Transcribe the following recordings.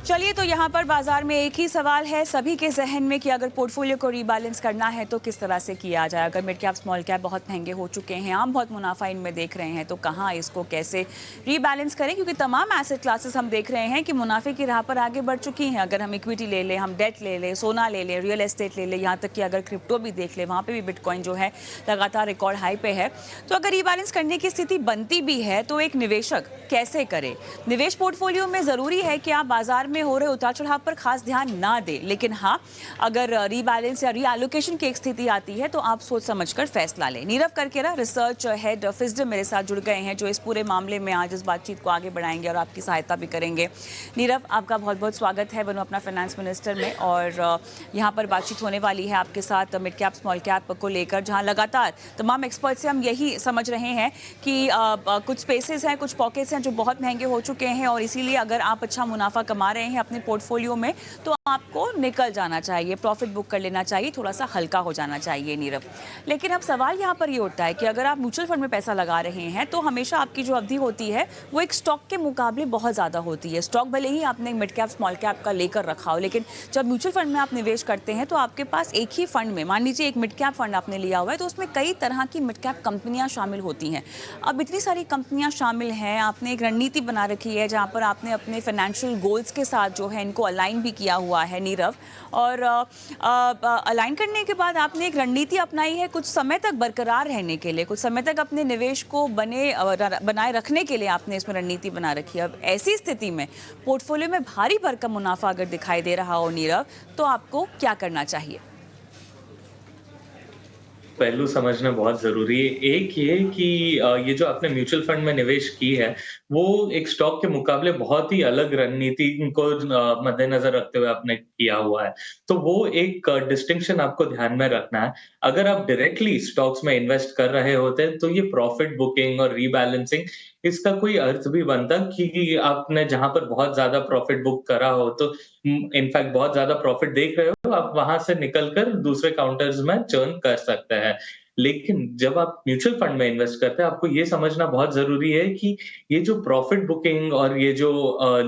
चलिए, तो यहाँ पर बाजार में एक ही सवाल है सभी के जहन में कि अगर पोर्टफोलियो को रीबैलेंस करना है तो किस तरह से किया जाए। अगर मिड कैप स्मॉल कैप बहुत महंगे हो चुके हैं, हम बहुत मुनाफा इनमें देख रहे हैं, तो कहाँ इसको कैसे रीबैलेंस करें, क्योंकि तमाम एसेट क्लासेस हम देख रहे हैं कि मुनाफे की राह पर आगे बढ़ चुकी हैं। अगर हम इक्विटी ले लें, हम डेट ले लें, सोना ले लें, रियल एस्टेट ले लें, यहाँ तक कि अगर क्रिप्टो भी देख लें, वहाँ पर भी बिटकॉइन जो है लगातार रिकॉर्ड हाई पे है। तो अगर रीबैलेंस करने की स्थिति बनती भी है तो एक निवेशक कैसे करे। निवेश पोर्टफोलियो में ज़रूरी है कि आप बाजार में हो रहे उतार चढ़ाव पर खास ध्यान ना दें, लेकिन हाँ, अगर रीबैलेंस या रीएलोकेशन की एक स्थिति आती है तो आप सोच समझकर फैसला लें। नीरव करकेरा, रिसर्च हेड फिस्डम, मेरे साथ जुड़ गए हैं, जो इस पूरे मामले में आज इस बातचीत को आगे बढ़ाएंगे और आपकी सहायता भी करेंगे। नीरव, आपका बहुत बहुत स्वागत है बनो अपना फाइनेंस मिनिस्टर में। और यहाँ पर बातचीत होने वाली है आपके साथ मिड कैप स्मॉल कैप को लेकर, जहाँ लगातार तमाम एक्सपर्ट से हम यही समझ रहे हैं कि कुछ स्पेसेस हैं, कुछ पॉकेट्स हैं जो बहुत महंगे हो चुके हैं, और इसीलिए अगर आप अच्छा मुनाफा कमा रहे हैं अपने पोर्टफोलियो में तो आपको निकल जाना चाहिए, प्रॉफिट बुक कर लेना चाहिए, थोड़ा सा हल्का हो जाना चाहिए। नीरव, लेकिन अब सवाल यहाँ पर ये उठता है कि अगर आप म्यूचुअल फंड में पैसा लगा रहे हैं तो हमेशा आपकी जो अवधि होती है वो एक स्टॉक के मुकाबले बहुत ज़्यादा होती है। स्टॉक भले ही आपने मिड कैप स्मॉल कैप का लेकर रखा हो, लेकिन जब म्यूचुअल फंड में आप निवेश करते हैं तो आपके पास एक ही फंड में, मान लीजिए एक मिड कैप फंड आपने लिया हुआ है, तो उसमें कई तरह की मिड कैप कंपनियाँ शामिल होती हैं। अब इतनी सारी कंपनियाँ शामिल हैं, आपने एक रणनीति बना रखी है जहाँ पर आपने अपने फाइनेंशियल गोल्स के साथ जो है इनको अलाइन भी किया हुआ है नीरव, और अलाइन करने के बाद आपने एक रणनीति अपनाई है कुछ समय तक बरकरार रहने के लिए, कुछ समय तक अपने निवेश को बनाए रखने के लिए आपने इसमें रणनीति बना रखी है। अब ऐसी स्थिति में पोर्टफोलियो में भारी भरकम मुनाफा अगर दिखाई दे रहा हो नीरव, तो आपको क्या करना चाहिए? पहलू समझना बहुत ज़रूरी है। एक ये कि ये जो आपने म्यूचुअल फंड में निवेश की है, वो एक स्टॉक के मुकाबले बहुत ही अलग रणनीति को मद्देनज़र रखते हुए आपने किया हुआ है। तो वो एक डिस्टिंक्शन आपको ध्यान में रखना है। अगर आप डायरेक्टली स्टॉक्स में इन्वेस्ट कर रहे होते, तो ये प्रॉफिट बुकिंग और रीबैलेंसिंग इसका कोई अर्थ भी बनता कि आपने जहाँ पर बहुत ज़्यादा प्रॉफिट बुक करा हो, तो इनफैक्ट बहुत ज़्यादा प्रॉफिट देख रहे हो, तो आप वहाँ से निकल कर दूसरे काउंटर्स में चर्न कर सकते हैं। लेकिन जब आप म्यूचुअल फंड में इन्वेस्ट करते हैं, आपको ये समझना बहुत ज़रूरी है कि ये जो प्रॉफिट बुकिंग और ये जो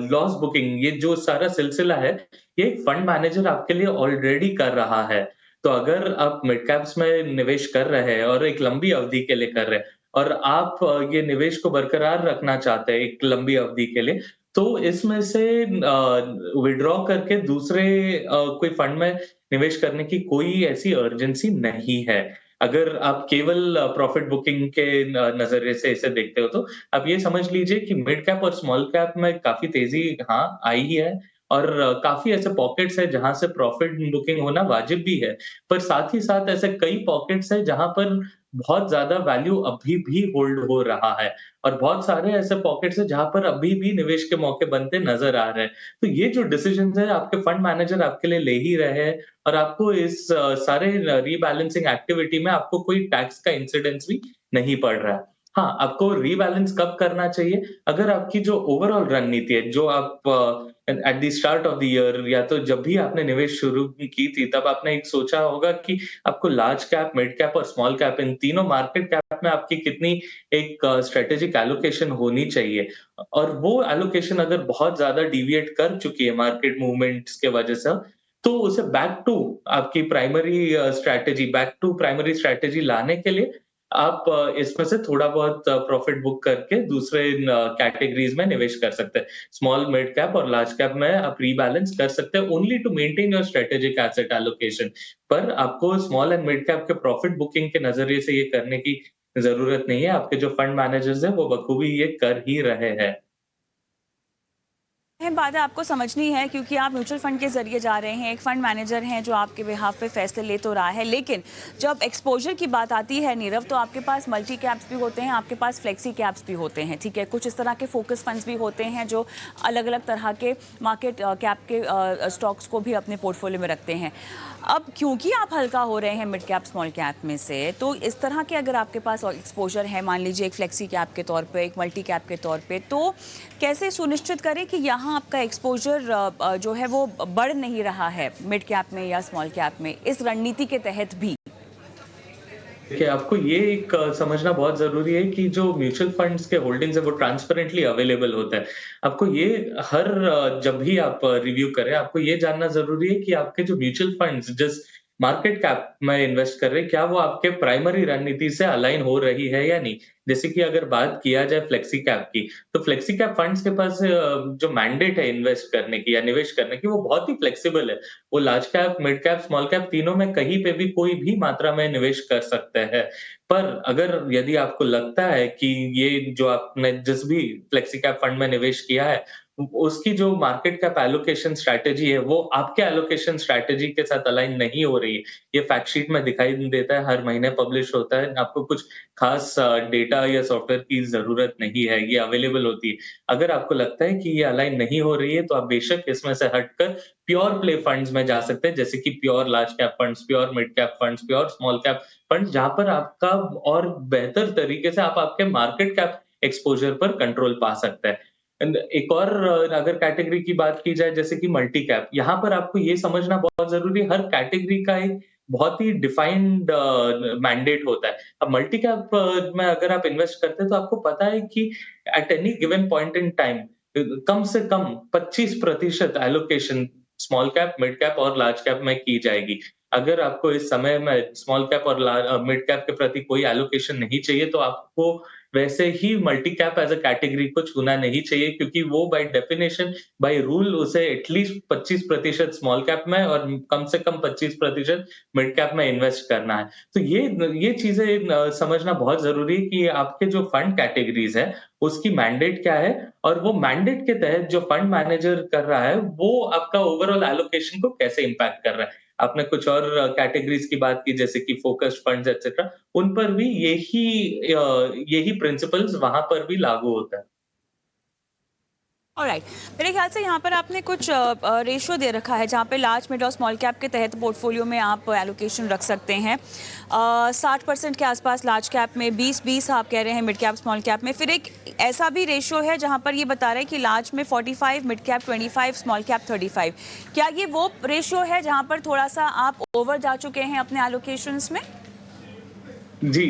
लॉस बुकिंग, ये जो सारा सिलसिला है, ये एक फंड मैनेजर आपके लिए ऑलरेडी कर रहा है। तो अगर आप मिड कैप्स में निवेश कर रहे हैं और एक लंबी अवधि के लिए कर रहे हैं और आप ये निवेश को बरकरार रखना चाहते हैं एक लंबी अवधि के लिए, तो इसमें से विथड्रॉ करके दूसरे कोई फंड में निवेश करने की कोई ऐसी अर्जेंसी नहीं है। अगर आप केवल प्रॉफिट बुकिंग के नज़रिए से इसे देखते हो, तो आप ये समझ लीजिए कि मिड कैप और स्मॉल कैप में काफ़ी तेज़ी हाँ, आई ही है और काफ़ी ऐसे पॉकेट्स हैं जहाँ से प्रॉफिट बुकिंग होना वाजिब भी है। पर साथ ही साथ ऐसे कई पॉकेट्स हैं जहाँ पर बहुत ज़्यादा वैल्यू अभी भी होल्ड हो रहा है और बहुत सारे ऐसे पॉकेट्स हैं जहाँ पर अभी भी निवेश के मौके बनते नज़र आ रहे हैं। तो ये जो डिसीजंस हैं आपके फंड मैनेजर आपके लिए ले ही रहे हैं और आपको इस सारे रीबैलेंसिंग एक्टिविटी में आपको कोई टैक्स का इंसिडेंस भी नहीं पड़ रहा है। हाँ, आपको रीबैलेंस कब करना चाहिए? अगर आपकी जो ओवरऑल रणनीति है, जो आप at the start of the year या तो जब भी आपने निवेश शुरू की थी, तब आपने एक सोचा होगा कि आपको लार्ज कैप, मिड कैप और स्मॉल कैप इन तीनों मार्केट कैप में आपकी कितनी एक स्ट्रैटेजिक एलोकेशन होनी चाहिए। और वो एलोकेशन अगर बहुत ज़्यादा डेविएट कर चुकी है मार्केट मूवमेंट्स के वजह से, तो उसे बैक टू आपकी प्राइमरी स्ट्रैटेजी लाने के लिए आप इसमें से थोड़ा बहुत प्रॉफिट बुक करके दूसरे कैटेगरीज़ में निवेश कर सकते हैं। स्मॉल, मिड कैप और लार्ज कैप में आप रीबैलेंस कर सकते हैं only to maintain your strategic asset allocation. पर आपको स्मॉल एंड मिड कैप के प्रॉफिट बुकिंग के नज़रिए से ये करने की ज़रूरत नहीं है। आपके जो फंड मैनेजर्स हैं, वो बखूबी ये कर ही रहे हैं। अहम बात है, आपको समझनी है, क्योंकि आप म्यूचुअल फंड के जरिए जा रहे हैं, एक फंड मैनेजर हैं जो आपके बिहाफ पे फैसले ले तो रहा है, लेकिन जब एक्सपोजर की बात आती है नीरव, तो आपके पास मल्टी कैप्स भी होते हैं, आपके पास फ्लेक्सी कैप्स भी होते हैं, ठीक है। कुछ इस तरह के फोकस फंड्स भी होते हैं जो अलग अलग तरह के मार्केट कैप के स्टॉक्स को भी अपने पोर्टफोलियो में रखते हैं। अब क्योंकि आप हल्का हो रहे हैं मिड कैप स्मॉल कैप में से, तो इस तरह के अगर आपके पास एक्सपोजर है, मान लीजिए एक फ्लेक्सी कैप के तौर पे, एक मल्टी कैप के तौर पे, तो कैसे सुनिश्चित करें कि यहाँ आपका एक्सपोजर जो है वो बढ़ नहीं रहा है मिड कैप में या स्मॉल कैप में, इस रणनीति के तहत भी? देखिए, आपको ये एक समझना बहुत ज़रूरी है कि जो म्यूचुअल फंड्स के होल्डिंग्स है वो ट्रांसपेरेंटली अवेलेबल होता है। आपको ये हर जब भी आप रिव्यू करें, आपको ये जानना ज़रूरी है कि आपके जो म्यूचुअल फंड्स जिस मार्केट कैप में इन्वेस्ट कर रहे हैं, क्या वो आपके प्राइमरी रणनीति से अलाइन हो रही है या नहीं? जैसे कि अगर बात किया जाए फ्लेक्सी कैप की, तो फ्लेक्सी कैप फंड्स के पास जो मैंडेट है इन्वेस्ट करने की या निवेश करने की, वो बहुत ही फ्लेक्सिबल है। वो large cap, mid cap, small cap तीनों में कहीं पे भी कोई भी मात्रा में निवेश कर सकते हैं। पर अगर यदि आपको लगता है कि ये जो आपने जिस भी फ्लेक्सी कैप फंड में निवेश किया है, उसकी जो मार्केट कैप एलोकेशन स्ट्रैटेजी है, वो आपके एलोकेशन स्ट्रैटेजी के साथ अलाइन नहीं हो रही है। ये फैक्ट शीट में दिखाई देता है, हर महीने पब्लिश होता है। आपको कुछ खास डेटा या सॉफ्टवेयर की ज़रूरत नहीं है, ये अवेलेबल होती है। अगर आपको लगता है कि ये अलाइन नहीं हो रही है, तो आप बेशक इसमें से हटकर प्योर प्ले फंड्स में जा सकते हैं, जैसे कि pure large cap funds, pure mid cap funds, pure small cap funds, जहाँ पर आपका और बेहतर तरीके से आप आपके मार्केट कैप एक्सपोज़र पर कंट्रोल पा सकते हैं। एक और अगर कैटेगरी की बात की जाए जैसे कि मल्टी कैप, यहाँ पर आपको ये समझना बहुत ज़रूरी है, हर कैटेगरी का एक बहुत ही डिफाइंड मैंडेट होता है। अब मल्टी कैप में अगर आप इन्वेस्ट करते हैं, तो आपको पता है कि at any given point in time कम से कम 25% allocation small cap, mid cap और लार्ज कैप में की जाएगी। अगर आपको इस समय में स्मॉल कैप और मिड कैप के प्रति कोई एलोकेशन नहीं चाहिए, तो आपको वैसे ही multi cap as a category को छूना नहीं चाहिए क्योंकि वो बाय डेफिनिशन, बाय रूल उसे एटलीस्ट 25% स्मॉल कैप में और कम से कम 25% मिड कैप में इन्वेस्ट करना है। तो ये चीज़ें समझना बहुत ज़रूरी है कि आपके जो फंड कैटेगरीज़ हैं, उसकी मैंडेट क्या है और वो मैंडेट के तहत जो फंड मैनेजर कर रहा है, वो आपका ओवरऑल एलोकेशन को कैसे इम्पैक्ट कर रहा है। आपने कुछ और कैटेगरीज़ की बात की जैसे कि फ़ोकस्ड फंड्स एटसेट्रा, उन पर भी यही प्रिंसिपल्स वहाँ पर भी लागू होता है। ऑलराइट। मेरे ख्याल से यहाँ पर आपने कुछ रेशियो दे रखा है जहाँ पे लार्ज मिड और स्मॉल कैप के तहत पोर्टफोलियो में आप एलोकेशन रख सकते हैं। 60% के आसपास लार्ज कैप में, 20-20 आप कह रहे हैं मिड कैप स्मॉल कैप में। फिर एक ऐसा भी रेशियो है जहाँ पर ये बता रहे हैं कि लार्ज में 45, मिड कैप 25, स्मॉल कैप 35। क्या ये वो रेशियो है जहाँ पर थोड़ा सा आप ओवर जा चुके हैं अपने एलोकेशंस में? जी,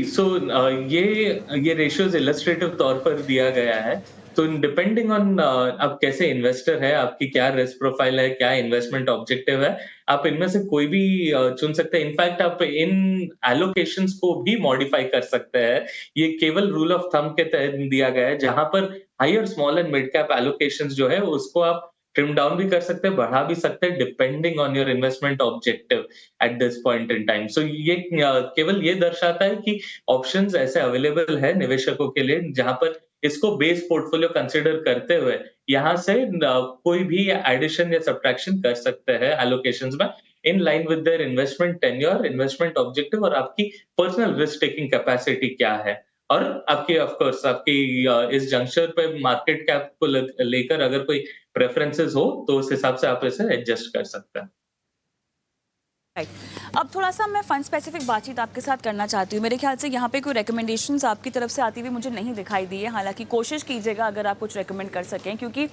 ये रेशियोज़ इलस्ट्रेटिव तौर पर दिया गया है। तो डिपेंडिंग ऑन आप कैसे इन्वेस्टर हैं, आपकी क्या रिस्क प्रोफाइल है, क्या इन्वेस्टमेंट ऑब्जेक्टिव है, आप इनमें से कोई भी चुन सकते हैं। इनफैक्ट आप इन एलोकेशंस को भी मॉडिफाई कर सकते हैं। ये केवल रूल ऑफ थंब के तहत दिया गया है, जहाँ पर हाई और small and mid cap allocations जो है, उसको आप ट्रिम डाउन भी कर सकते हैं, बढ़ा भी सकते हैं depending on your investment objective at this point in time. So ये केवल ये दर्शाता है कि ऑप्शंस ऐसे अवेलेबल है निवेशकों के लिए जहां पर इसको बेस पोर्टफोलियो कंसीडर करते हुए यहाँ से कोई भी एडिशन या सब्ट्रैक्शन कर सकते हैं एलोकेशंस में in line with their investment tenure, investment objective और आपकी पर्सनल रिस्क टेकिंग कैपेसिटी क्या है। और आपकी ऑफ कोर्स आपकी इस जंक्शन पे मार्केट कैप को लेकर अगर कोई प्रेफरेंसेस हो तो उस हिसाब से आप इसे एडजस्ट कर सकते हैं। राइट। अब थोड़ा-सा मैं फंड स्पेसिफिक बातचीत आपके साथ करना चाहती हूँ। मेरे ख्याल से यहाँ पे कोई रिकमेंडेशंस आपकी तरफ से आती हुई मुझे नहीं दिखाई दी है। हालाँकि कोशिश कीजिएगा अगर आप कुछ रिकमेंड कर सकें क्योंकि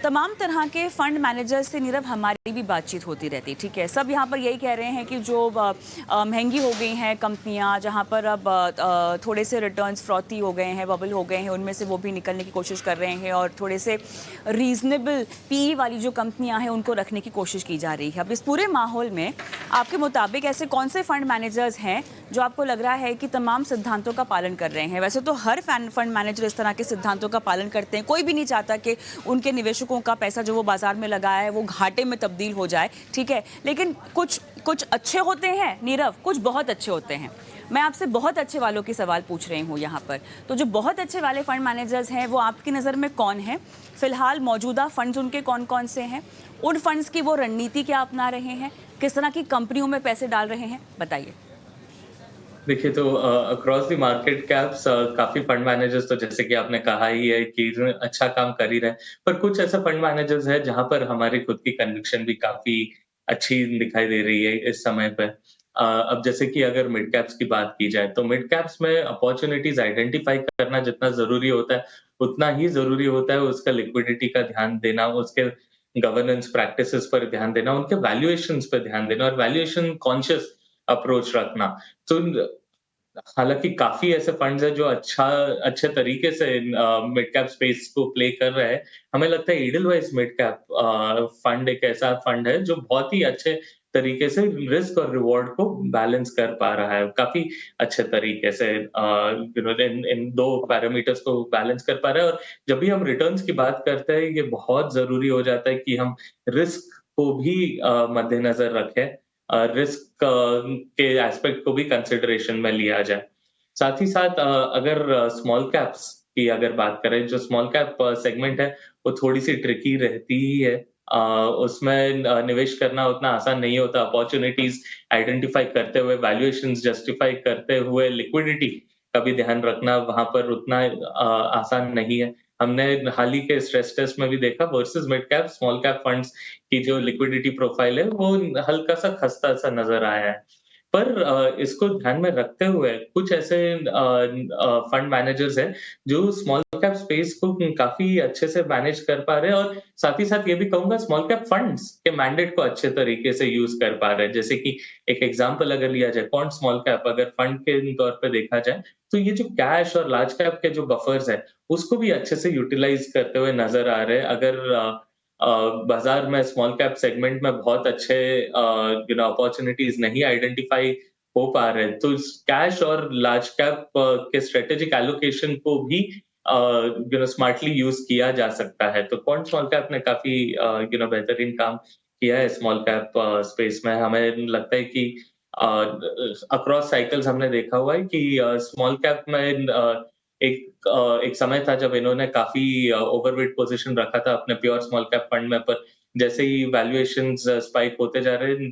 तमाम तरह के फंड मैनेजर्स से नीरव हमारी भी बातचीत होती रहती है, ठीक है? सब यहाँ पर यही कह रहे हैं कि जो महँगी हो गई हैं कंपनियाँ, जहाँ पर अब थोड़े से रिटर्न्स फ्रॉती हो गए हैं, बबल हो गए हैं, उनमें से वो भी निकलने की कोशिश कर रहे हैं और थोड़े से रीज़नेबल पीई वाली जो कंपनियाँ हैं, उनको रखने की कोशिश की जा रही है। अब इस पूरे माहौल में आपके मुताबिक ऐसे कौन से फंड मैनेजर्स हैं जो आपको लग रहा है कि तमाम सिद्धांतों का पालन कर रहे हैं? वैसे तो हर फंड मैनेजर इस तरह के सिद्धांतों का पालन करते हैं। कोई भी नहीं चाहता कि उनके निवेशकों का पैसा जो वो बाजार में लगाया है वो घाटे में तब्दील हो जाए, ठीक है? लेकिन कुछ कुछ अच्छे होते हैं नीरव, कुछ बहुत अच्छे होते हैं। मैं आपसे बहुत अच्छे वालों की सवाल पूछ रही हूँ यहाँ पर। तो जो बहुत अच्छे वाले फंड मैनेजर्स हैं वो आपकी नज़र में कौन हैं? फिलहाल मौजूदा फंड्स उनके कौन-कौन से हैं? उन फंड्स की वो रणनीति क्या अपना रहे हैं? किस तरह की कंपनियों में पैसे डाल रहे हैं? बताइए। देखिए तो अक्रॉस द मार्केट कैप्स काफ़ी फंड मैनेजर्स तो जैसे कि आपने कहा ही है कि अच्छा काम कर ही रहे हैं। पर कुछ ऐसे फंड मैनेजर्स हैं जहाँ पर हमारी खुद की कन्विक्शन भी काफ़ी अच्छी दिखाई दे रही है इस समय पे। अब जैसे कि अगर मिड कैप्स की बात की जाए तो मिड कैप्स में अपॉर्च्युनिटीज़ आइडेंटिफाई करना जितना ज़रूरी होता है, उतना ही ज़रूरी होता है उसका लिक्विडिटी का ध्यान देना, उसके गवर्नेंस प्रैक्टिसेस पर ध्यान देना, उनके वैल्यूएशंस पे ध्यान देना और वैल्यूएशन कॉन्शियस अप्रोच रखना। तो हालाँकि काफ़ी ऐसे फंड्स हैं जो अच्छे तरीके से मिड कैप स्पेस को प्ले कर रहे हैं। हमें लगता है एडलवाइस मिड कैप फंड एक ऐसा फंड है जो बहुत ही अच्छे तरीके से रिस्क और रिवॉर्ड को बैलेंस कर पा रहा है। काफ़ी अच्छे तरीके से इन 2 पैरामीटर्स को बैलेंस कर पा रहा है और जब भी हम रिटर्न्स की बात करते हैं, ये बहुत ज़रूरी हो जाता है कि हम रिस्क को भी मद्देनज़र रखें। रिस्क के एस्पेक्ट को भी कंसिडरेशन में लिया जाए। साथ ही साथ अगर स्मॉल कैप्स की अगर बात करें, जो स्मॉल कैप सेगमेंट है, वो थोड़ी-सी ट्रिकी रहती ही है। उसमें निवेश करना उतना आसान नहीं होता। अपॉर्च्युनिटीज़ आइडेंटिफाई करते हुए, वैल्यूएशंस जस्टिफाई करते हुए, लिक्विडिटी का भी ध्यान रखना वहाँ पर उतना आसान नहीं है। हमने हाल ही के स्ट्रेस टेस्ट में भी देखा versus mid cap, small cap funds की जो लिक्विडिटी प्रोफाइल है, वो हल्का-सा खस्ता-सा नज़र आया है। पर इसको ध्यान में रखते हुए कुछ ऐसे फंड मैनेजर्स हैं, जो स्मॉल कैप स्पेस को काफ़ी अच्छे से मैनेज कर पा रहे हैं और साथ ही साथ ये भी कहूँगा स्मॉल कैप फंड्स के मैंडेट को अच्छे तरीके से यूज़ कर पा रहे हैं। जैसे कि एक एग्ज़ाम्पल अगर लिया जाए, क्वांट स्मॉल कैप अगर फंड के तौर पे देखा जाए, तो ये जो कैश और लार्ज कैप के जो बफर्स हैं, उसको भी अच्छे से यूटिलाइज़ करते हुए नज़र आ रहे हैं। अगर बाज़ार में स्मॉल कैप सेगमेंट में बहुत अच्छे अपॉर्च्युनिटीज़ नहीं आइडेंटिफाई हो पा रहे हैं, तो इस कैश और लार्ज कैप के स्ट्रैटेजिक एलोकेशन को भी स्मार्टली यूज़ किया जा सकता है। तो क्वांट स्मॉल कैप ने काफ़ी बेहतरीन काम किया है स्मॉल कैप स्पेस में। हमें लगता है कि अक्रॉस साइकल्स हमने देखा हुआ है कि स्मॉल कैप में एक समय था जब इन्होंने काफ़ी ओवरवेट पोज़ीशन रखा था अपने प्योर स्मॉल कैप फंड में, पर जैसे ही वैल्यूएशंस स्पाइक होते जा रहे हैं,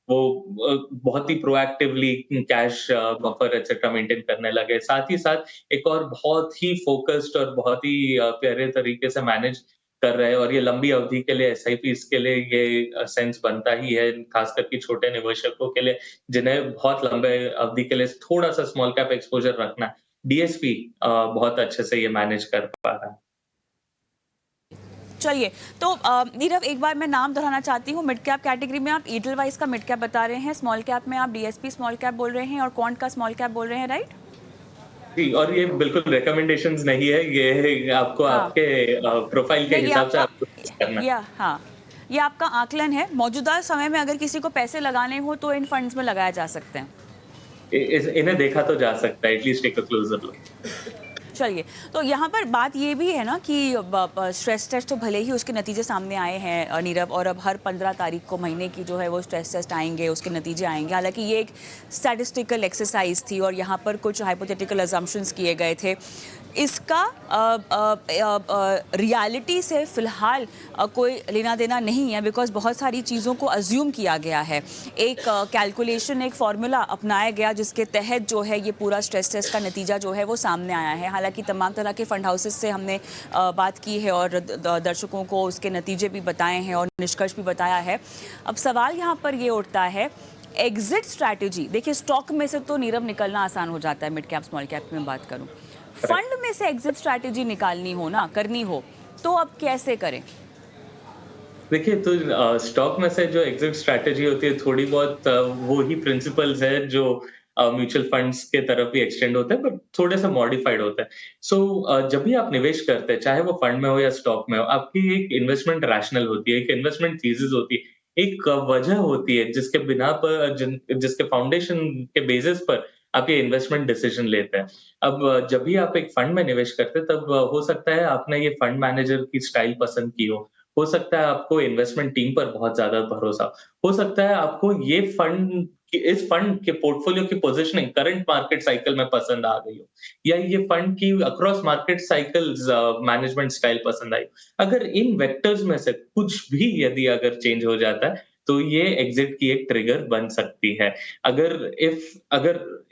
वो बहुत ही proactively cash buffer etcetera maintain करने लगे। साथ ही साथ एक और बहुत ही फ़ोकस्ड और बहुत ही प्यारे तरीके से मैनेज कर रहे हैं और ये लंबी अवधि के लिए एसआईपीज़ के लिए ये सेंस बनता ही है, खासकर कि छोटे निवेशकों के लिए, जिन्हें बहुत लंबे अवधि के लिए थोड़ा-सा स्मॉल कैप एक्सपोज़र रखना है। डीएसपी बहुत अच्छे से ये मैनेज कर पा रहा है। चलिए, तो नीरव एक बार मैं नाम दोहराना चाहती हूँ। मिड कैप कैटेगरी में आप ईडलवाइस का मिड कैप बता रहे हैं, स्मॉल कैप में आप डीएसपी स्मॉल कैप बोल रहे हैं और क्वांट का स्मॉल कैप बोल रहे हैं, राइट? जी, और ये बिल्कुल रिकमेंडेशंस नहीं है, ये आपको हाँ, आपके प्रोफाइल के नहीं ये हिसाब से आपका आपको चूज़ करना है। या हाँ, ये आपका आकलन है। मौजूदा समय में अगर किसी को पैसे लगाने हो तो इन फंड्स में लगाया जा सकते हैं। इन्हें देखा तो जा सकता है, at least take a closer look. चलिए, तो यहाँ पर बात ये भी है ना कि स्ट्रेस टेस्ट तो भले ही उसके नतीजे सामने आए हैं नीरव, और अब हर 15 तारीख को महीने की जो है वो स्ट्रेस टेस्ट आएंगे, उसके नतीजे आएंगे। हालांकि ये एक स्टैटिस्टिकल एक्सरसाइज थी और यहाँ पर कुछ हाइपोथेटिकल अजम्पशंस किए गए थे। इसका रियलिटी से फ़िलहाल कोई लेना देना नहीं है, बिकॉज़ बहुत सारी चीज़ों को अज्यूम किया गया है। एक कैलकुलेशन, एक फार्मूला अपनाया गया जिसके तहत जो है ये पूरा स्ट्रेस टेस्ट का नतीजा जो है वो सामने आया है। हालांकि तमाम तरह के फंड हाउसेस से हमने बात की है और दर्शकों को उसके नतीजे भी बताए हैं और निष्कर्ष भी बताया है। अब सवाल यहाँ पर ये उठता है, एग्जिट स्ट्रैटेजी। देखिए, स्टॉक में से तो नीरव निकलना आसान हो जाता है, मिड कैप स्मॉल कैप में बात करूं, करेक्ट। फंड में से एग्जिट स्ट्रैटेजी निकालनी हो ना, करनी हो, तो अब कैसे करें? देखिए, तो स्टॉक में से जो एग्ज़िट स्ट्रैटेजी होती है, थोड़ी बहुत वो ही प्रिंसिपल्स है जो म्यूचुअल फंड्स के तरफ भी एक्सटेंड होता है, बट थोड़े-से मॉडिफाइड होता है। सो जब भी आप निवेश करते हैं, चाहे वो फंड में हो या स्टॉक में हो, आपकी एक इन्वेस्टमेंट रैशनल होती है, एक इन्वेस्टमेंट थीसिस होती है, एक वजह होती है जिसके बिना पर जिसके फाउंडेशन के बेसिस पर आप ये इन्वेस्टमेंट डिसीजन लेते हैं। अब जब भी आप एक फंड में निवेश करते हैं, तब हो सकता है आपने ये फंड मैनेजर की स्टाइल पसंद की हो सकता है आपको इन्वेस्टमेंट टीम पर बहुत ज़्यादा भरोसा हो सकता है आपको ये फंड इस फंड के पोर्टफोलियो की पोजीशनिंग करंट मार्केट साइकिल में पसंद आ गई हो या ये फंड की across market cycles management style पसंद आई हो। अगर इन वेक्टर्स में से कुछ भी यदि अगर चेंज हो जाता है तो ये एग्जिट की एक ट्रिगर बन सकती है। अगर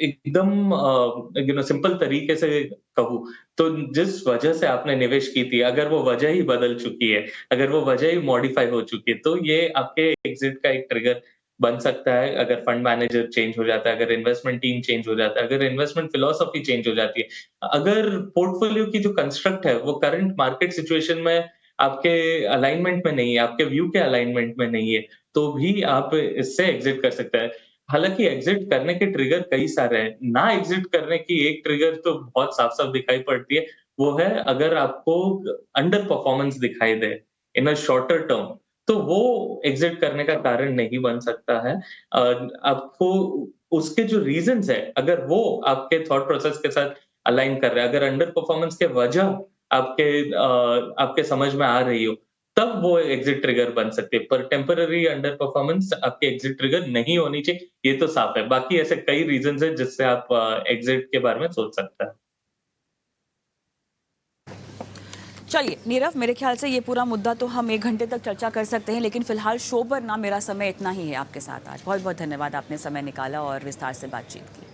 एकदम सिंपल तरीके से कहूँ तो जिस वजह से आपने निवेश की थी, अगर वो वजह ही बदल चुकी है, अगर वो वजह ही मॉडिफाई हो चुकी है, तो ये आपके एग्ज़िट का एक ट्रिगर बन सकता है। अगर फंड मैनेजर चेंज हो जाता है, अगर इन्वेस्टमेंट टीम चेंज हो जाता है, अगर इन्वेस्टमेंट फिलॉसफी चेंज हो जाती है, अगर पोर्टफोलियो की जो कंस्ट्रक्ट है, वो करंट मार्केट सिचुएशन में आपके अलाइनमेंट में नहीं है, आपके व्यू के अलाइनमेंट में नहीं है, तो भी आप इससे एग्ज़िट कर सकते हैं। हालाँकि एग्ज़िट करने के ट्रिगर कई सारे हैं। ना एग्ज़िट करने की एक ट्रिगर तो बहुत साफ-साफ दिखाई पड़ती है, वो है अगर आपको अंडर परफ़ॉर्मेंस दिखाई दे इन अ शॉर्टर टर्म, तो वो एग्ज़िट करने का कारण नहीं बन सकता है। आपको उसके जो रीज़न्स हैं, अगर वो आपके थॉट प्रोसेस के साथ अलाइन कर रहा है, अगर अंडर परफ़ॉर्मेंस के वजह आपके समझ में आ रही हो, तब वो एग्ज़िट ट्रिगर बन सकती है। पर टेम्परेरी अंडर परफ़ॉर्मेंस आपकी एग्ज़िट ट्रिगर नहीं होनी चाहिए, ये तो साफ़ है। बाकी ऐसे कई रीज़न्स हैं जिससे आप एग्ज़िट के बारे में सोच सकते हैं। चलिए नीरव, मेरे ख्याल से ये पूरा मुद्दा तो हम 1 घंटे तक चर्चा कर सकते हैं, लेकिन फिलहाल शो पर ना मेरा समय इतना ही है आपके साथ आज। बहुत-बहुत धन्यवाद, आपने समय निकाला और विस्तार से बातचीत की।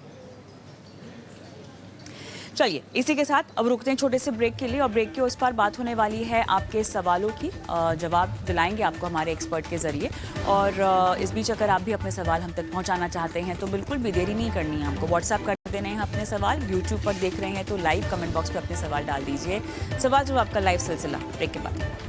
चलिए इसी के साथ अब रुकते हैं छोटे से ब्रेक के लिए, और ब्रेक के उस पार बात होने वाली है आपके सवालों की। जवाब दिलाएंगे आपको हमारे एक्सपर्ट के ज़रिए। और इस बीच अगर आप भी अपने सवाल हम तक पहुंचाना चाहते हैं तो बिल्कुल भी देरी नहीं करनी है आपको। व्हाट्सएप कर देने हैं अपने सवाल, यूट्यूब पर देख रहे हैं तो लाइव कमेंट बॉक्स पर अपने सवाल डाल दीजिए। सवाल जवाब का लाइव सिलसिला ब्रेक के बाद।